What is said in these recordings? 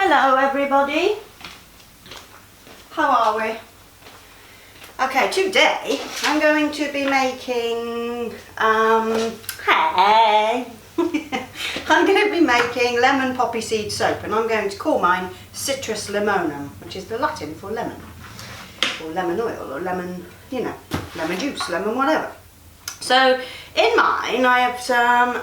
Hello everybody, how are we? Okay, today I'm going to be making, hey, I'm going to be making lemon poppy seed soap, and I'm going to call mine Citrus Limonum, which is the Latin for lemon, or lemon oil, or lemon, you know, lemon juice, lemon whatever. So in mine I have some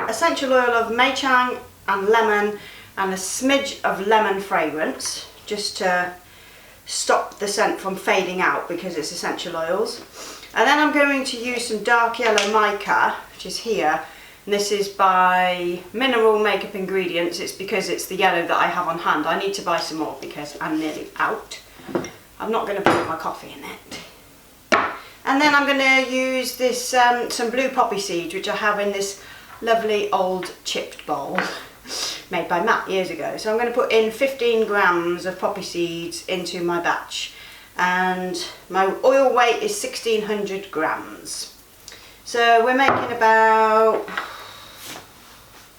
essential oil of mei-chang and lemon and a smidge of lemon fragrance, just to stop the scent from fading out because it's essential oils. And then I'm going to use some dark yellow mica, which is here, and this is by Mineral Makeup Ingredients. It's because it's the yellow that I have on hand. I need to buy some more because I'm nearly out. I'm not going to put my coffee in it. And then I'm going to use this some blue poppy seeds, which I have in this lovely old chipped bowl made by Matt years ago. So I'm going to put in 15 grams of poppy seeds into my batch, and my oil weight is 1600 grams. So we're making about,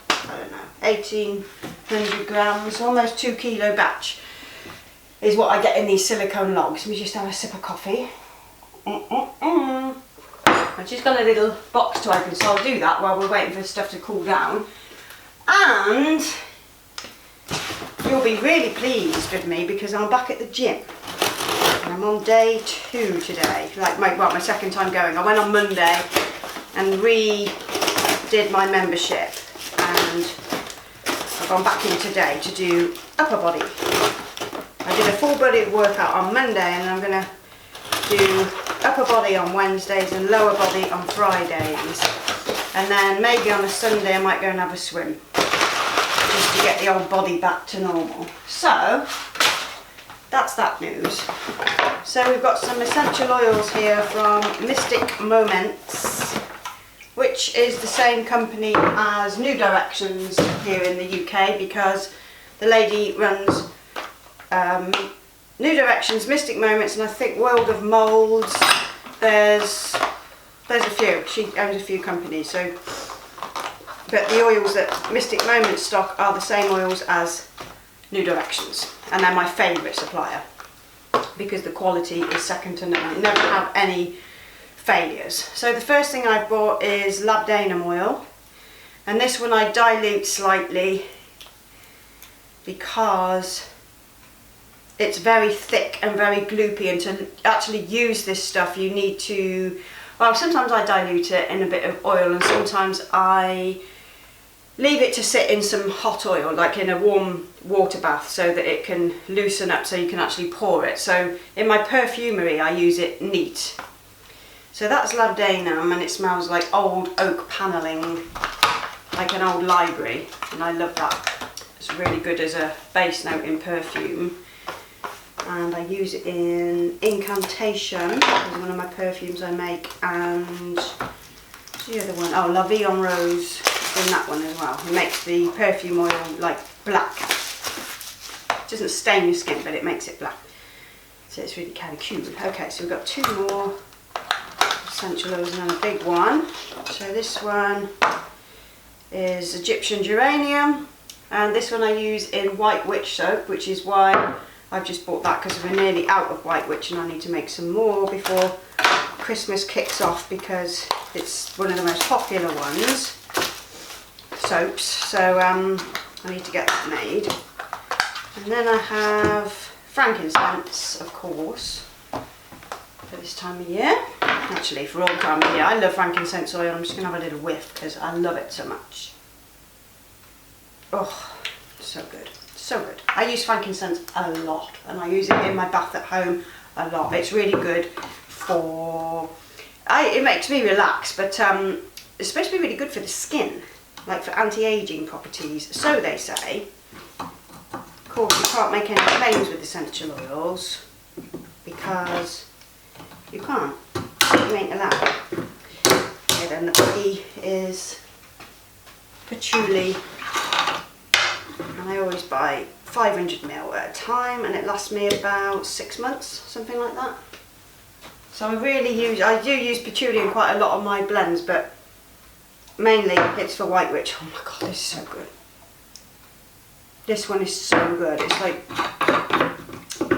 I don't know, 1800 grams, almost 2 kilo batch is what I get in these silicone logs. Let me just have a sip of coffee. I've just got a little box to open, so I'll do that while we're waiting for the stuff to cool down. And you'll be really pleased with me because I'm back at the gym. And I'm on day 2 today, like my second time going. I went on Monday and redid my membership, and I've gone back in today to do upper body. I did a full body workout on Monday, and I'm going to do upper body on Wednesdays and lower body on Fridays, and then maybe on a Sunday I might go and have a swim just to get the old body back to normal. So that's that news. So we've got some essential oils here from Mystic Moments, which is the same company as New Directions here in the UK, because the lady runs New Directions, Mystic Moments, and I think World of Molds. There's a few. She owns a few companies. So, but the oils that Mystic Moments stock are the same oils as New Directions, and they're my favourite supplier because the quality is second to none. I never have any failures. So the first thing I bought is labdanum oil, and this one I dilute slightly because it's very thick and very gloopy, and to actually use this stuff you need to, well, sometimes I dilute it in a bit of oil, and sometimes I leave it to sit in some hot oil, like in a warm water bath, so that it can loosen up so you can actually pour it. So in my perfumery I use it neat. So that's labdanum, and it smells like old oak panelling, like an old library, and I love that. It's really good as a base note in perfume. And I use it in Incantation, which is one of my perfumes I make, and what's the other one? Oh, La Vie en Rose, in that one as well. It makes the perfume oil like black. It doesn't stain your skin, but it makes it black. So it's really kind of cute. Okay, so we've got 2 more essential oils and then a big one. So this one is Egyptian Geranium, and this one I use in White Witch soap, which is why I've just bought that, because we're nearly out of White Witch and I need to make some more before Christmas kicks off, because it's one of the most popular ones, soaps, so I need to get that made. And then I have frankincense, of course, for this time of year. Actually, for all time of year. I love frankincense oil. I'm just going to have a little whiff because I love it so much. Oh, so good. So good. I use frankincense a lot, and I use it in my bath at home a lot. It's really good for, it makes me relax, but it's supposed to be really good for the skin, like for anti-aging properties, so they say. Of course, you can't make any claims with essential oils because you can't. You ain't allowed. Okay, then the body is patchouli. And I always buy 500ml at a time, and it lasts me about 6 months, something like that. So I do use patchouli in quite a lot of my blends, but mainly it's for White Witch. Oh my god, this is so good. This one is so good. It's like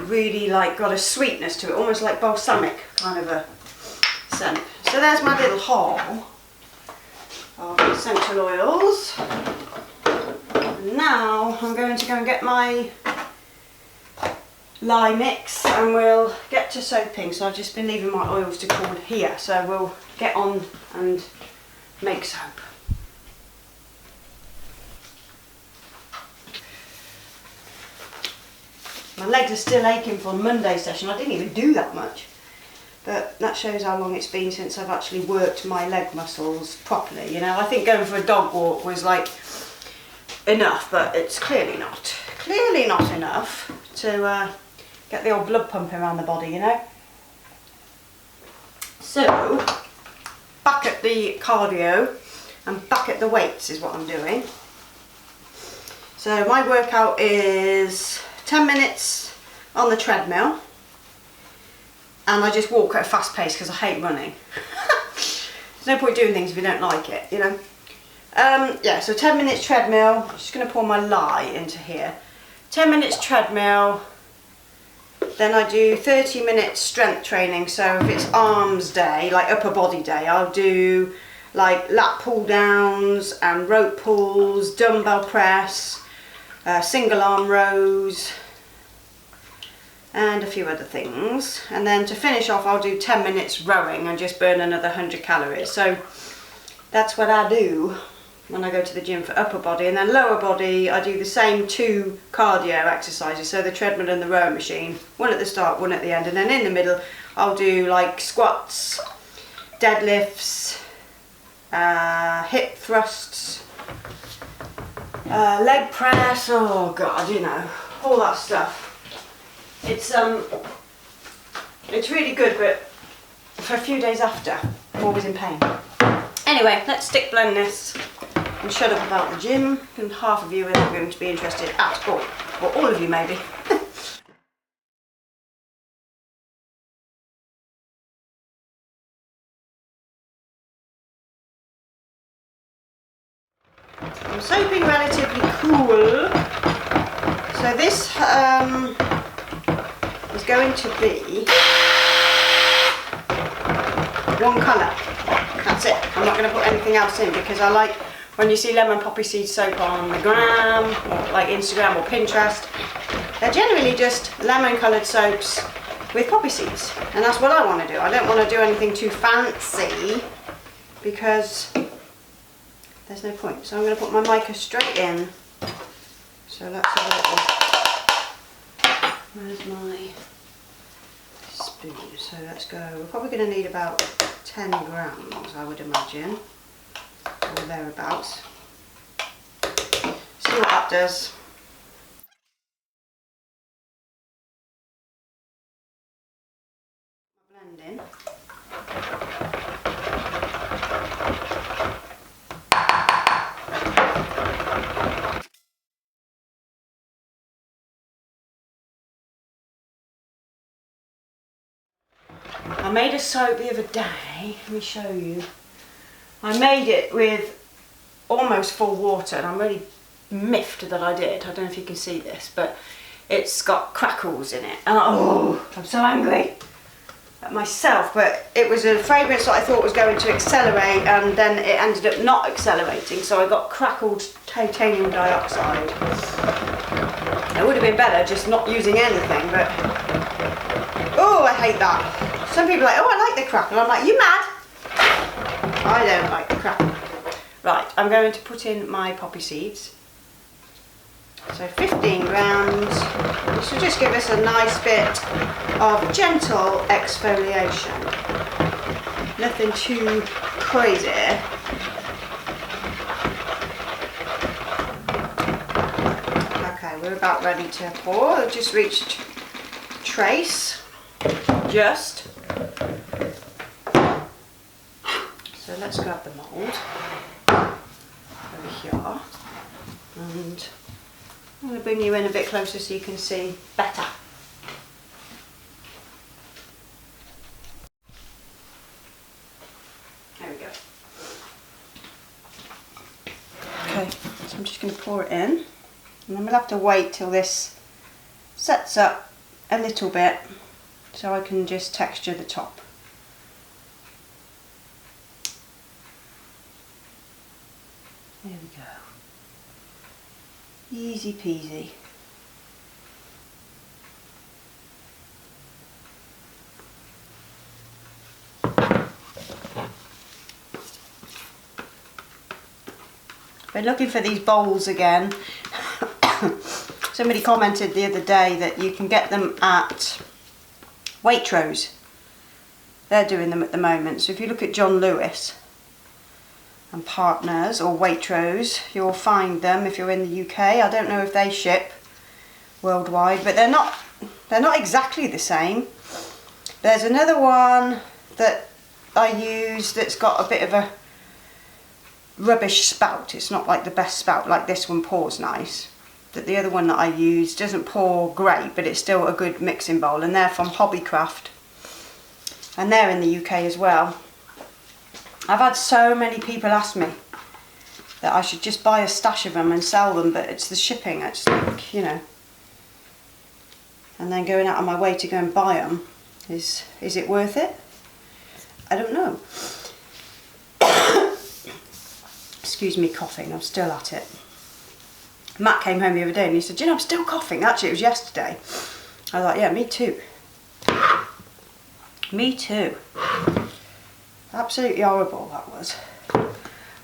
really like got a sweetness to it, almost like balsamic kind of a scent. So there's my little haul of essential oils. And now I'm going to go and get my lye mix and we'll get to soaping. So I've just been leaving my oils to cool here, so we'll get on and make soap. My legs are still aching from Monday's session. I didn't even do that much, but that shows how long it's been since I've actually worked my leg muscles properly. You know, I think going for a dog walk was like enough, but it's clearly not enough to get the old blood pumping around the body, you know. So back at the cardio and back at the weights is what I'm doing. So my workout is 10 minutes on the treadmill, and I just walk at a fast pace because I hate running. There's no point doing things if you don't like it, you know. Yeah, so 10 minutes treadmill. I'm just going to pour my lye into here. 10 minutes treadmill, then I do 30 minutes strength training. So if it's arms day, like upper body day, I'll do like lat pull downs and rope pulls, dumbbell press, single arm rows, and a few other things. And then to finish off, I'll do 10 minutes rowing and just burn another 100 calories. So that's what I do when I go to the gym for upper body. And then lower body, I do the same 2 cardio exercises, so the treadmill and the rowing machine, one at the start, one at the end, and then in the middle I'll do like squats, deadlifts, hip thrusts, leg press, oh god, you know, all that stuff. It's really good, but for a few days after, I'm always in pain. Anyway, let's stick blend this and shut up about the gym, and half of you are not going to be interested at all, or all of you maybe. I'm soaping relatively cool. So this is going to be one colour. That's it. I'm not going to put anything else in because I like when you see lemon poppy seed soap on the gram, or like Instagram or Pinterest. They're generally just lemon coloured soaps with poppy seeds, and that's what I want to do. I don't want to do anything too fancy because there's no point. So I'm going to put my mica straight in. So let's have a little. Where's my spoon? So let's go. We're probably going to need about 10 grams, I would imagine, or thereabouts. See what that does. Blend in. I made a soap the other day, let me show you. I made it with almost full water, and I'm really miffed that I did. I don't know if you can see this, but it's got crackles in it. And I'm so angry at myself, but it was a fragrance that I thought was going to accelerate, and then it ended up not accelerating, so I got crackled titanium dioxide. It would have been better just not using anything, but oh, I hate that. Some people are like, oh, I like the crackle. I'm like, you mad? I don't like the crackle. Right, I'm going to put in my poppy seeds. So 15 grams. This will just give us a nice bit of gentle exfoliation. Nothing too crazy. Okay, we're about ready to pour. I've just reached trace. Just. So let's grab the mould over here, and I'm going to bring you in a bit closer so you can see better. There we go. Okay, so I'm just going to pour it in. And I'm going to have to wait till this sets up a little bit so I can just texture the top. There we go. Easy peasy. Been looking for these bowls again. Somebody commented the other day that you can get them at Waitrose. They're doing them at the moment. So if you look at John Lewis and Partners or Waitrose, you'll find them if you're in the UK. I don't know if they ship worldwide, but they're not exactly the same. There's another one that I use that's got a bit of a rubbish spout. It's not like the best spout, like this one pours nice. But the other one that I use doesn't pour great, but it's still a good mixing bowl, and they're from Hobbycraft. And they're in the UK as well. I've had so many people ask me that I should just buy a stash of them and sell them, but it's the shipping. I just think, you know. And then going out of my way to go and buy them, is it worth it? I don't know. Excuse me coughing, I'm still at it. Matt came home the other day and he said, "Do you know, I'm still coughing." Actually, it was yesterday. I was like, yeah, me too. Me too. Absolutely horrible that was.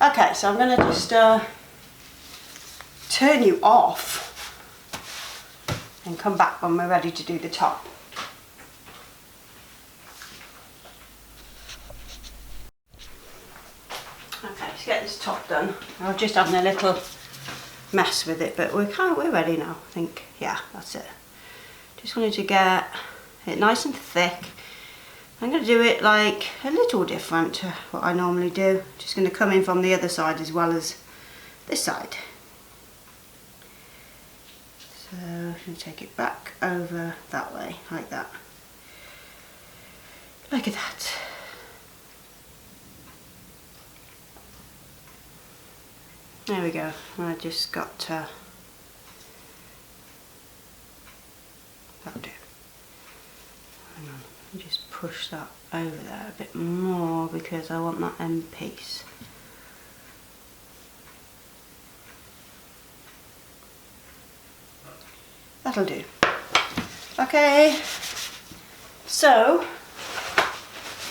Okay, so I'm going to just turn you off and come back when we're ready to do the top. Okay, let's get this top done. I was just having a little mess with it, but we're ready now, I think. Yeah, that's it. Just wanted to get it nice and thick. I'm going to do it like a little different to what I normally do. Just going to come in from the other side as well as this side. So I'm going to take it back over that way, like that. Like that. There we go. I just got to that'll do. Hang on, let me just push that over there a bit more because I want that end piece. That'll do. Okay, so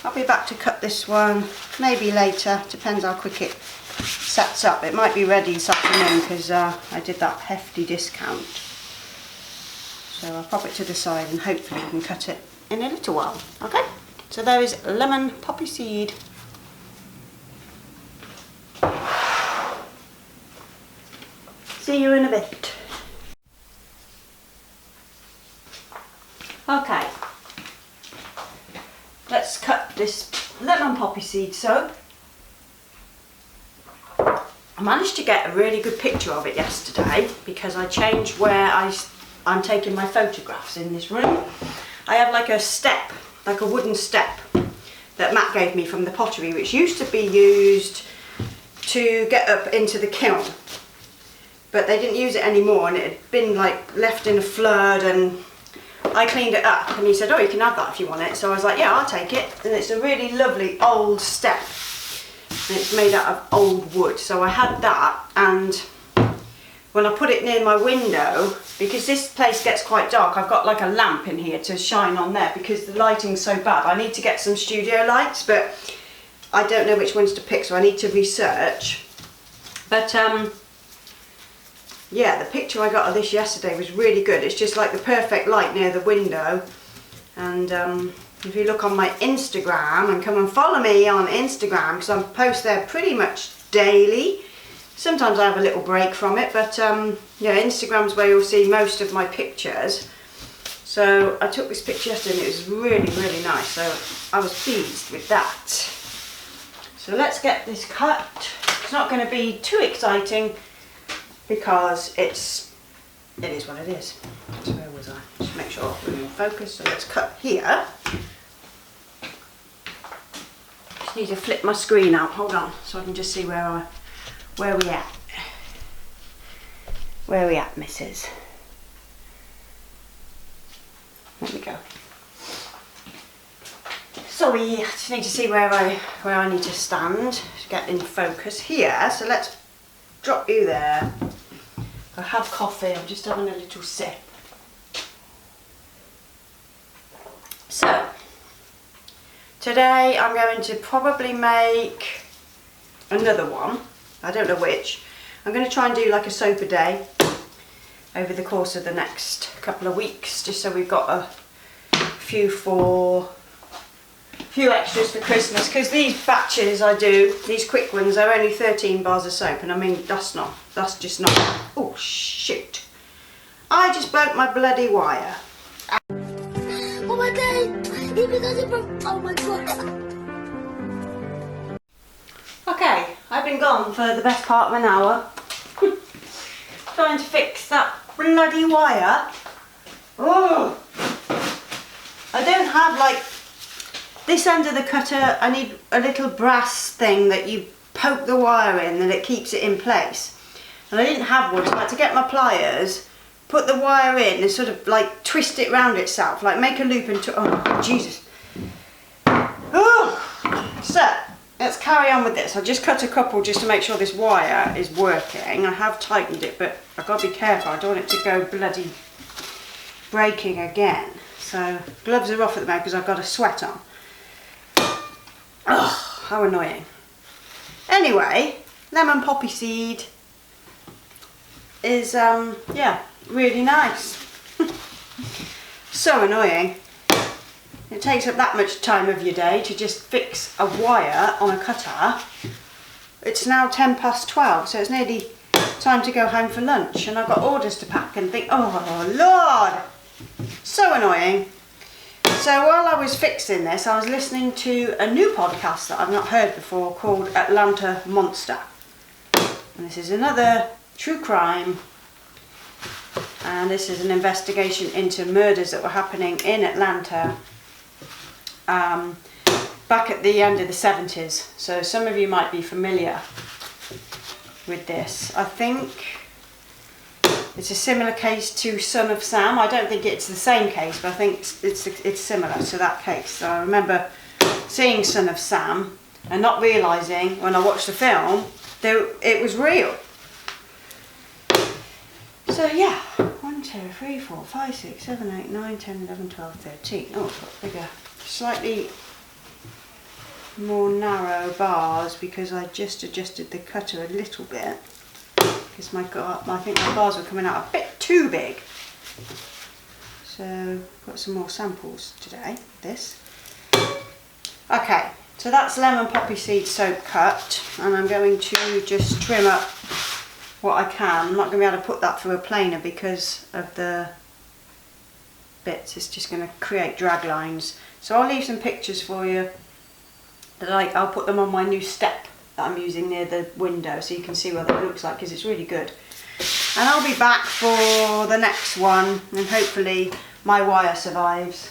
I'll be back to cut this one maybe later, depends how quick it sets up. It might be ready this afternoon because I did that hefty discount. So I'll pop it to the side and hopefully we can cut it in a little while. Okay, so there is lemon poppy seed. See you in a bit. Okay, let's cut this lemon poppy seed soap. I managed to get a really good picture of it yesterday because I changed where I'm taking my photographs in this room. I have like a step, like a wooden step that Matt gave me from the pottery, which used to be used to get up into the kiln, but they didn't use it anymore and it had been like left in a flood, and I cleaned it up and he said, "Oh, you can have that if you want it." So I was like, yeah, I'll take it. And it's a really lovely old step. And it's made out of old wood, so I had that, and when I put it near my window, because this place gets quite dark, I've got like a lamp in here to shine on there because the lighting's so bad. I need to get some studio lights, but I don't know which ones to pick, so I need to research. But yeah, the picture I got of this yesterday was really good. It's just like the perfect light near the window. And if you look on my Instagram, and come and follow me on Instagram because I post there pretty much daily. Sometimes I have a little break from it, but yeah, Instagram's where you'll see most of my pictures. So I took this picture yesterday and it was really, really nice, so I was pleased with that. So let's get this cut. It's not going to be too exciting because it is what it is. So where was I? Just make sure we're in focus. So let's cut here. Just need to flip my screen out. Hold on, so I can just see where we at. Where are we at, missus? There we go. Sorry, I just need to see where I need to stand to get in focus here. So let's drop you there. I have coffee, I'm just having a little sip. So, today I'm going to probably make another one. I don't know which. I'm going to try and do like a soap a day over the course of the next couple of weeks, just so we've got a few extras for Christmas, because these batches I do, these quick ones, are only 13 bars of soap, and I mean that's just not, oh shoot, I just broke my bloody wire. Oh my god, oh my god. Okay, I've been gone for the best part of an hour trying to fix that bloody wire. Oh, I don't have like this end of the cutter. I need a little brass thing that you poke the wire in and it keeps it in place, and I didn't have one, so I had to get my pliers, put the wire in and sort of like twist it round itself, like make a loop and oh Jesus. Oh, so let's carry on with this. I just cut a couple just to make sure this wire is working. I have tightened it, but I've got to be careful. I don't want it to go bloody breaking again. So gloves are off at the moment because I've got a sweat on. Oh, how annoying. Anyway, lemon poppy seed is yeah, really nice. So annoying. It takes up that much time of your day to just fix a wire on a cutter. It's now 12:10, so it's nearly time to go home for lunch, and I've got orders to pack and think, oh Lord, so annoying. So while I was fixing this, I was listening to a new podcast that I've not heard before called Atlanta Monster. And this is another true crime, and this is an investigation into murders that were happening in Atlanta back at the end of the 70s. So some of you might be familiar with this. I think it's a similar case to Son of Sam. I don't think it's the same case, but I think it's similar to that case. So I remember seeing Son of Sam and not realising when I watched the film that it was real. So yeah, 1, 2, 3, 4, 5, 6, 7, 8, 9, 10, 11, 12, 13. Oh, I've got bigger, slightly more narrow bars because I just adjusted the cutter a little bit, because I think my bars were coming out a bit too big. So got some more samples today. This. Okay, so that's lemon poppy seed soap cut, and I'm going to just trim up what I can. I'm not going to be able to put that through a planer because of the bits. It's just going to create drag lines. So I'll leave some pictures for you. I'll put them on my new step that I'm using near the window so you can see what that looks like, because it's really good. And I'll be back for the next one, and hopefully my wire survives.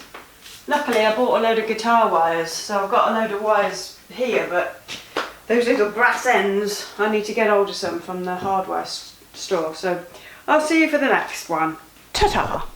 Luckily I bought a load of guitar wires, so I've got a load of wires here, but those little brass ends, I need to get hold of some from the hardware store. So I'll see you for the next one. Ta-ta!